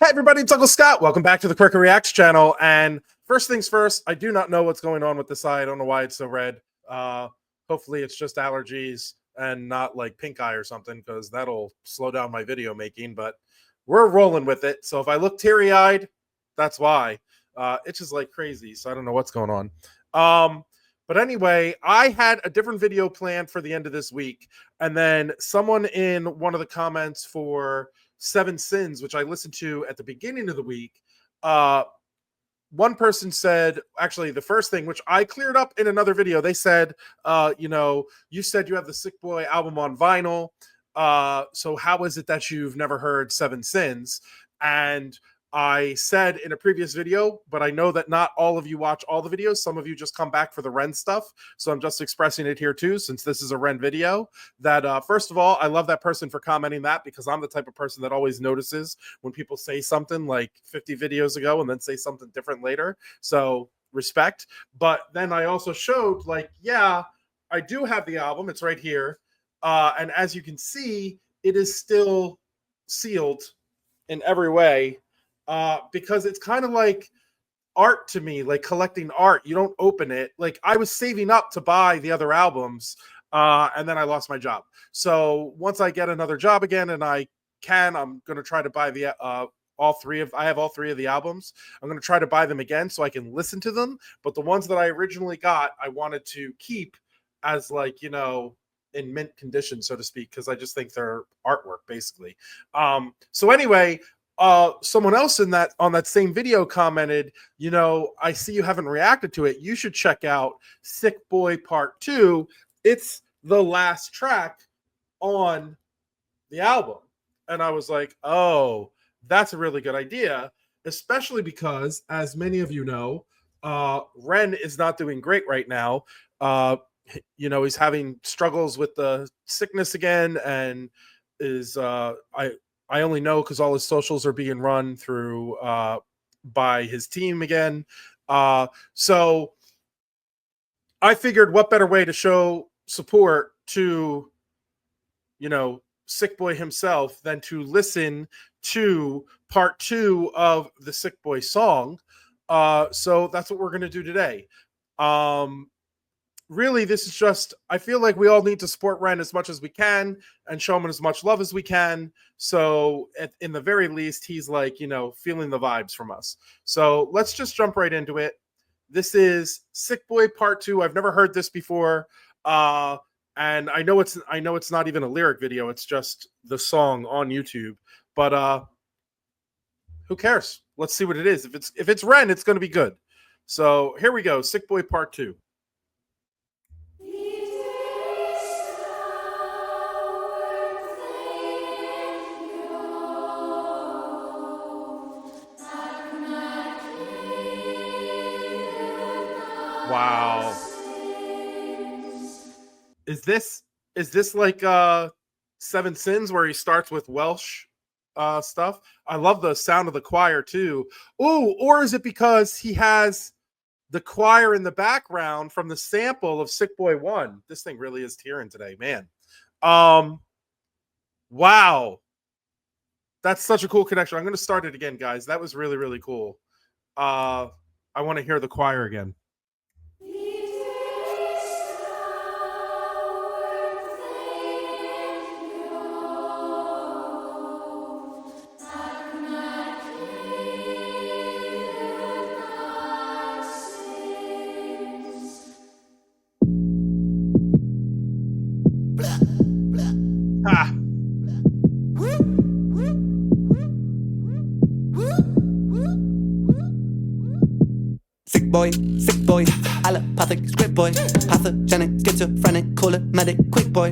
Hey everybody, it's Uncle Scott. Welcome back to the QwerkyReax channel. And first things first, I do not know what's going on with this eye. I don't know why it's so red. Hopefully it's just allergies and not like pink eye or something, because that'll slow down my video making, but we're rolling with it. So if I look teary-eyed, that's why. It's just like crazy, so I don't know what's going on. But anyway, I had a different video planned for the end of this week, and then someone in one of the comments for 7 Sins, which I listened to at the beginning of the week, one person said, actually the first thing, which I cleared up in another video, they said, you said you have the Sick Boy album on vinyl, so how is it that you've never heard 7 Sins? And I said in a previous video, but I know that not all of you watch all the videos. Some of you just come back for the REN stuff. So I'm just expressing it here too, since this is a REN video, that first of all, I love that person for commenting that, because I'm the type of person that always notices when people say something like 50 videos ago and then say something different later. So respect. But then I also showed, like, yeah, I do have the album. It's right here. And as you can see, it is still sealed in every way. Because it's kind of like art to me, like collecting art. You don't open it. Like, I was saving up to buy the other albums, and then I lost my job. So once I get another job again, and I'm going to try to buy the I have all 3 of the albums. I'm going to try to buy them again so I can listen to them. But the ones that I originally got, I wanted to keep as, like, you know, in mint condition, so to speak, because I just think they're artwork, basically. So anyway, someone else on that same video commented, you know, I see you haven't reacted to it. You should check out Sick Boy Part 2. It's the last track on the album. And I was like, oh, that's a really good idea, especially because, as many of you know, REN is not doing great right now. You know, he's having struggles with the sickness again, and is I only know because all his socials are being run through by his team again. So I figured, what better way to show support to, you know, Sick Boy himself than to listen to part 2 of the Sick Boy song. So that's what we're going to do today. Really, this is just, I feel like we all need to support REN as much as we can and show him as much love as we can. So in the very least, he's, like, you know, feeling the vibes from us. So let's just jump right into it. This is Sick Boy Part 2. I've never heard this before. And I know it's not even a lyric video. It's just the song on YouTube. But who cares? Let's see what it is. If it's REN, it's going to be good. So here we go. Sick Boy Part 2. Wow. Is this like 7 Sins, where he starts with Welsh stuff? I love the sound of the choir too. Ooh, or is it because he has the choir in the background from the sample of Sick Boy 1? This thing really is tearing today, man. Wow. That's such a cool connection. I'm going to start it again, guys. That was really, really cool. I want to hear the choir again. Ah. Sick boy, allopathic script boy, pathogenic, schizophrenic, call it medic, quick boy,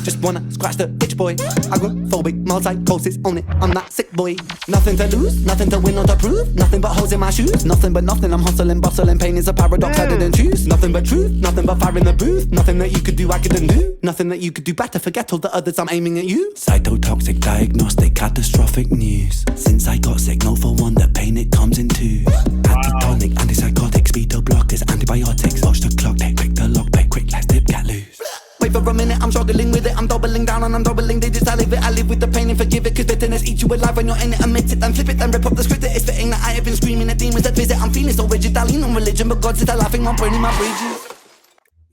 just wanna scratch the itch boy, agoraphobic, multi-psychosis, own it, I'm that sick boy, nothing to lose, nothing to win or to prove, nothing but holes in my shoes, nothing but nothing, I'm hustling, bustling, pain is a paradox I didn't choose, nothing but truth, nothing but fire in the booth, nothing that you could do I couldn't do, nothing that you could do better, forget all the others, I'm aiming at you, cytotoxic, diagnostic, catastrophic news, since I got sick, no for one, the pain it comes in twos, catatonic, antipsychotic, speedo blockers, antibiotics, watch the clock, take quick the lock, pick quick, let's dip, get loose. Wait for a minute, I'm struggling with it, I'm doubling down and I'm doubling digits, I live with the pain and forgive it, cause bitterness eats you alive when you're in it. Admit it, then flip it, then rip up the script. It's fitting that I have been screaming at demons that visit. I'm feeling so rigid, I lean on religion, but God said I'm laughing, I'm burning my bridges.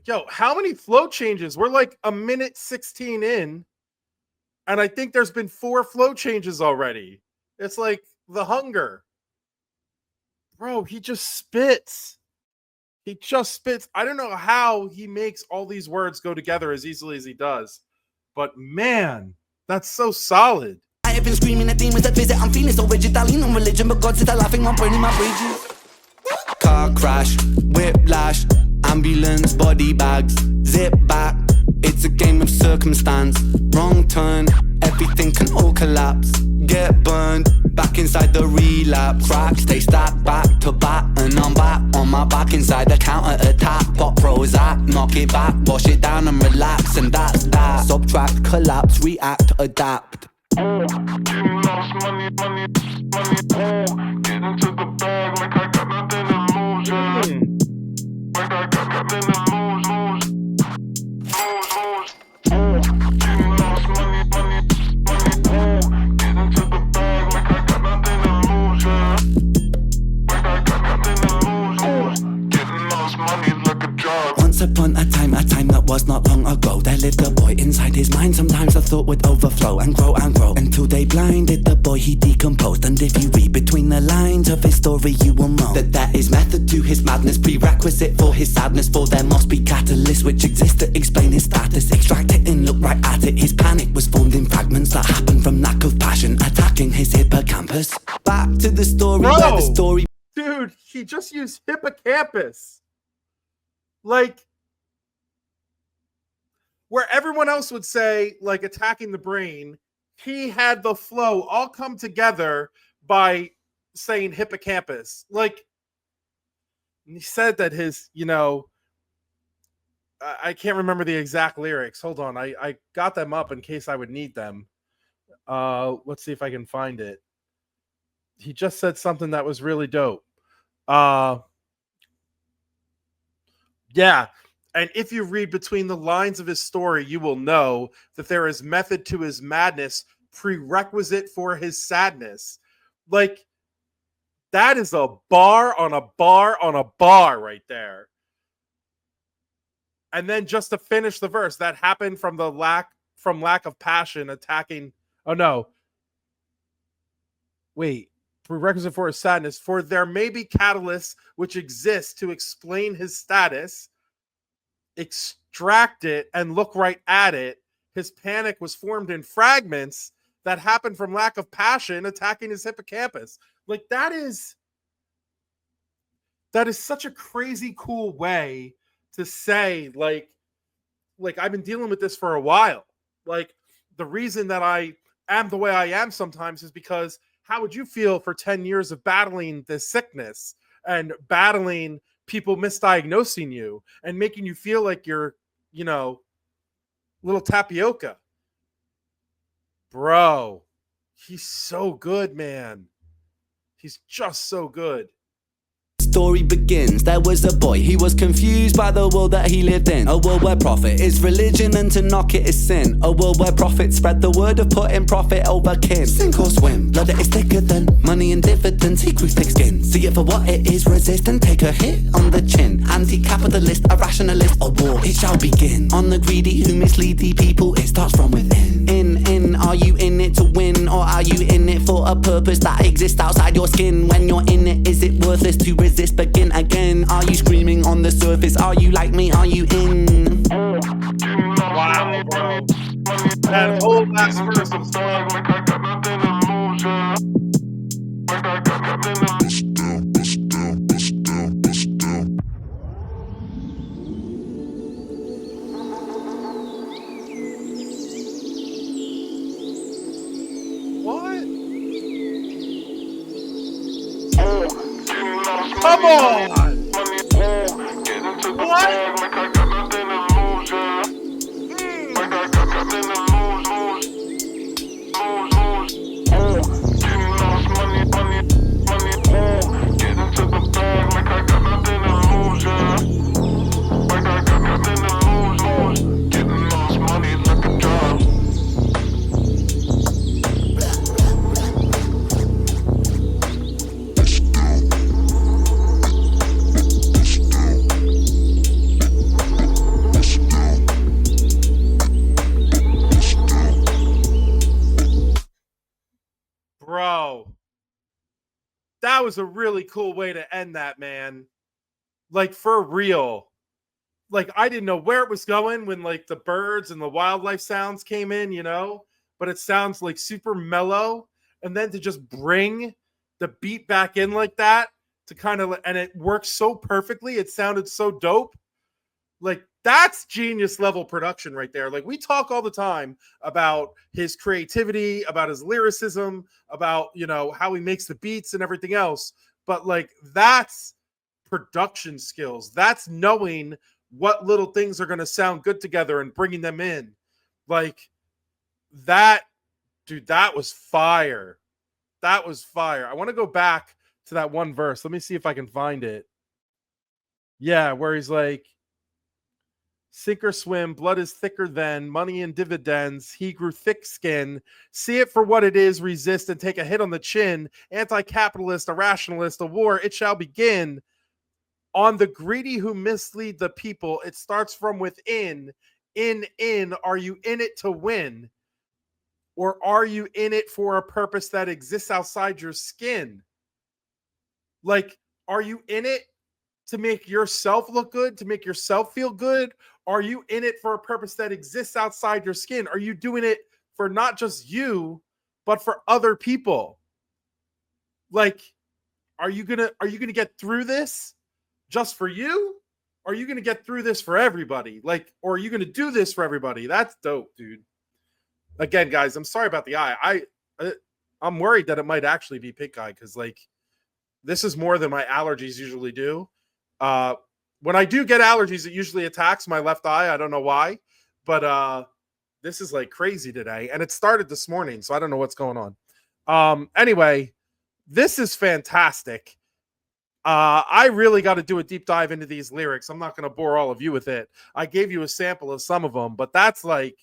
Yo, how many flow changes? We're like a minute 16 in, and I think there's been 4 flow changes already. It's like the hunger. Bro, he just spits. He just spits. I don't know how he makes all these words go together as easily as he does, but man, that's so solid. I have been screaming at demons that visit. I'm feeling so rigid, I lean on religion, but God said I'm laughing, I'm burning my bridges. Car crash, whiplash, ambulance, body bags, zip back. It's a game of circumstance. Wrong turn, everything can all collapse. Get burned, back inside the relapse. Cracks, they stack back to back, and I'm back on my back inside the counter attack. Pop Prozac, knock it back, wash it down and relax, and that's that. Subtract, collapse, react, adapt. Getting lost, money, money, money, get into the bag like I got nothing to lose, yeah. Like I got nothing to lose. Getting lost, money, money, money, get into the bag like I got nothing to lose, yeah. Like I got nothing to lose. Getting lost, money like a job. Once upon a time that was not long ago, there lived a boy inside his mind. Sometimes the thought would overflow and grow until they blinded the boy, he decomposed. And if you read between the lines of his story, you will know that there is method to his madness, prerequisite for his sadness. For there must be catalysts which exist to explain his status. Extract it and look right at it. His panic was formed in fragments that happened from lack of passion, attacking his hippocampus. Back to the story, Bro, where the story. Dude, he just used hippocampus. Like, where everyone else would say, like, attacking the brain, he had the flow all come together by saying hippocampus. Like, he said that his, I can't remember the exact lyrics. Hold on. I got them up in case I would need them. Let's see if I can find it. He just said something that was really dope. Yeah. And if you read between the lines of his story, you will know that there is method to his madness, prerequisite for his sadness. Like, that is a bar on a bar on a bar right there. And then just to finish the verse, that happened from lack of passion attacking. Oh no. Wait. Prerequisite for his sadness. For there may be catalysts which exist to explain his status. Extract it and look right at it. His panic was formed in fragments that happened from lack of passion attacking his hippocampus. Like, that is such a crazy cool way to say, like I've been dealing with this for a while. Like, the reason that I am the way I am sometimes is because how would you feel for 10 years of battling this sickness and battling people misdiagnosing you and making you feel like you're, little tapioca? Bro, he's so good, man. He's just so good. Story begins. There was a boy, he was confused by the world that he lived in. A world where profit is religion and to knock it is sin. A world where profits spread the word of putting profit over kin. Sink or swim, blood that is thicker than money and dividends. He grew thick skin, see it for what it is, resist and take a hit on the chin. Anti-capitalist, a rationalist, a war, it shall begin. On the greedy who mislead the people, it starts from within. Are you in it to win, or are you in it for a purpose that exists outside your skin? When you're in it, is it worthless to resist? Begin again. Are you screaming on the surface? Are you like me? Are you in? Wow, bro. That whole last verse was like I got nothing to lose, yeah. Like I got nothing to lose. Come on! Bro, that was a really cool way to end that, man. Like, for real. Like, I didn't know where it was going when like the birds and the wildlife sounds came in, you know, but it sounds like super mellow. And then to just bring the beat back in like that to kind of, and it works so perfectly. It sounded so dope. Like, that's genius level production right there. Like, we talk all the time about his creativity, about his lyricism, about, you know, how he makes the beats and everything else. But like, that's production skills. That's knowing what little things are going to sound good together and bringing them in. Like, that, dude, that was fire. That was fire. I want to go back to that one verse. Let me see if I can find it. Yeah, where he's like, sink or swim, blood is thicker than money and dividends. He grew thick skin. See it for what it is, resist and take a hit on the chin. Anti-capitalist, a rationalist, a war, it shall begin. On the greedy who mislead the people, it starts from within. In, are you in it to win? Or are you in it for a purpose that exists outside your skin? Like, are you in it to make yourself look good, to make yourself feel good? Are you in it for a purpose that exists outside your skin? Are you doing it for not just you, but for other people? Like, are you gonna get through this just for you? Or are you gonna get through this for everybody? Like, or are you gonna do this for everybody? That's dope, dude. Again, guys, I'm sorry about the eye. I'm worried that it might actually be pink eye because, like, this is more than my allergies usually do. When I do get allergies, it usually attacks my left eye. I don't know why, but this is like crazy today, and it started this morning, so I don't know what's going on. Anyway, this is fantastic. I really got to do a deep dive into these lyrics. I'm not going to bore all of you with it. I gave you a sample of some of them, but that's like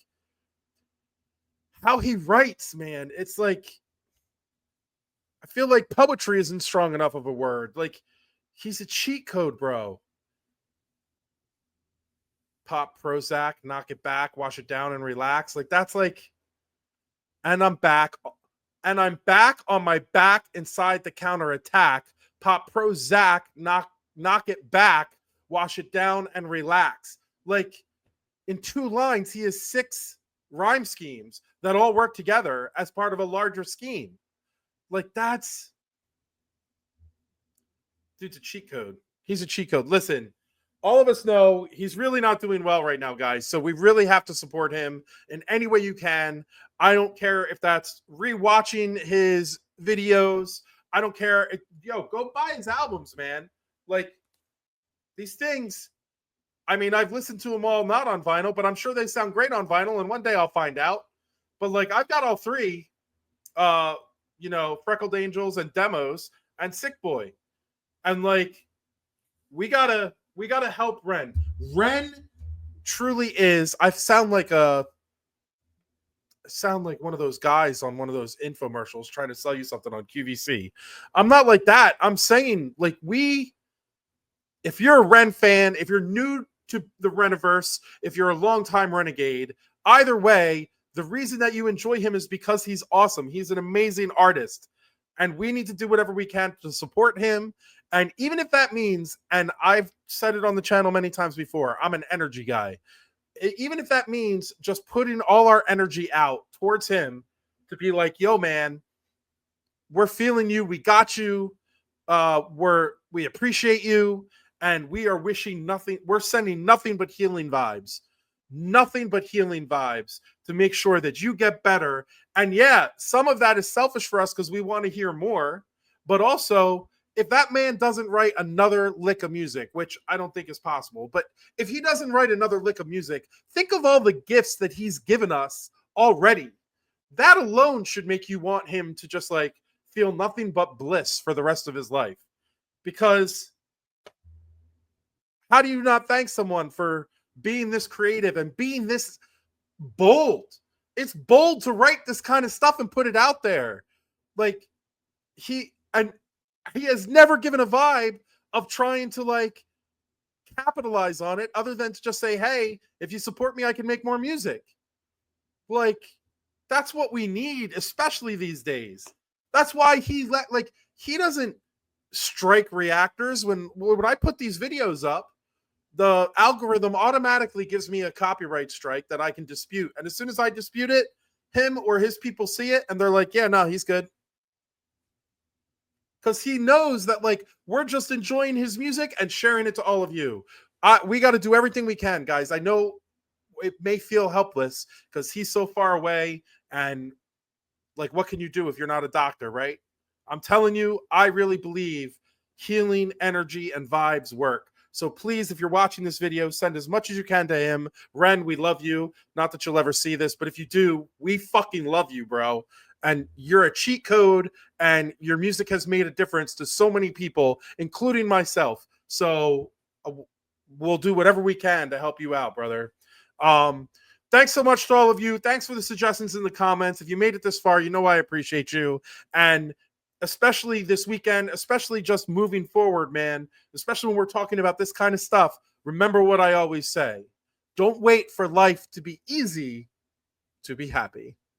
how he writes, man. It's like, I feel like poetry isn't strong enough of a word. Like, he's a cheat code, bro. Pop Prozac, knock it back, wash it down, and relax. Like, that's like, and I'm back on my back inside the counter attack. Pop Prozac, knock it back, wash it down, and relax. Like, in 2 lines, he has 6 rhyme schemes that all work together as part of a larger scheme. Like, that's, dude's a cheat code. He's a cheat code. Listen, all of us know he's really not doing well right now, guys. So we really have to support him in any way you can. I don't care if that's rewatching his videos. I don't care. Go buy his albums, man. Like, these things, I mean, I've listened to them all not on vinyl, but I'm sure they sound great on vinyl, and one day I'll find out. But like, I've got all 3, Freckled Angels and Demos and Sick Boy. And like, we gotta help Ren. Ren truly is. I sound like one of those guys on one of those infomercials trying to sell you something on QVC. I'm not like that. I'm saying, like, if you're a Ren fan, if you're new to the Reniverse, if you're a longtime renegade, either way, the reason that you enjoy him is because he's awesome. He's an amazing artist. And we need to do whatever we can to support him. And even if that means, and I've said it on the channel many times before, I'm an energy guy. Even if that means just putting all our energy out towards him to be like, yo, man, we're feeling you. We got you. We appreciate you. And we are wishing nothing. We're sending nothing but healing vibes. Nothing but healing vibes to make sure that you get better. And yeah, some of that is selfish for us because we want to hear more. But also, if that man doesn't write another lick of music, which I don't think is possible, but if he doesn't write another lick of music, think of all the gifts that he's given us already. That alone should make you want him to just like feel nothing but bliss for the rest of his life. Because how do you not thank someone for being this creative and being this bold? It's bold to write this kind of stuff and put it out there. Like, he has never given a vibe of trying to like capitalize on it other than to just say, hey, if you support me, I can make more music. Like, that's what we need, especially these days. That's why he doesn't strike reactors. When I put these videos up, the algorithm automatically gives me a copyright strike that I can dispute. And as soon as I dispute it, him or his people see it and they're like, yeah, no, he's good. Because he knows that like we're just enjoying his music and sharing it to all of you. We got to do everything we can, guys. I know it may feel helpless because he's so far away, and like, what can you do if you're not a doctor, right? I'm telling you, I really believe healing energy and vibes work. So please, if you're watching this video, send as much as you can to him. Ren, we love you. Not that you'll ever see this, but if you do, we fucking love you, bro. And you're a cheat code, and your music has made a difference to so many people, including myself. So we'll do whatever we can to help you out, brother. Thanks so much to all of you. Thanks for the suggestions in the comments. If you made it this far, you know I appreciate you. And especially this weekend, especially just moving forward, man, especially when we're talking about this kind of stuff, remember what I always say. Don't wait for life to be easy to be happy.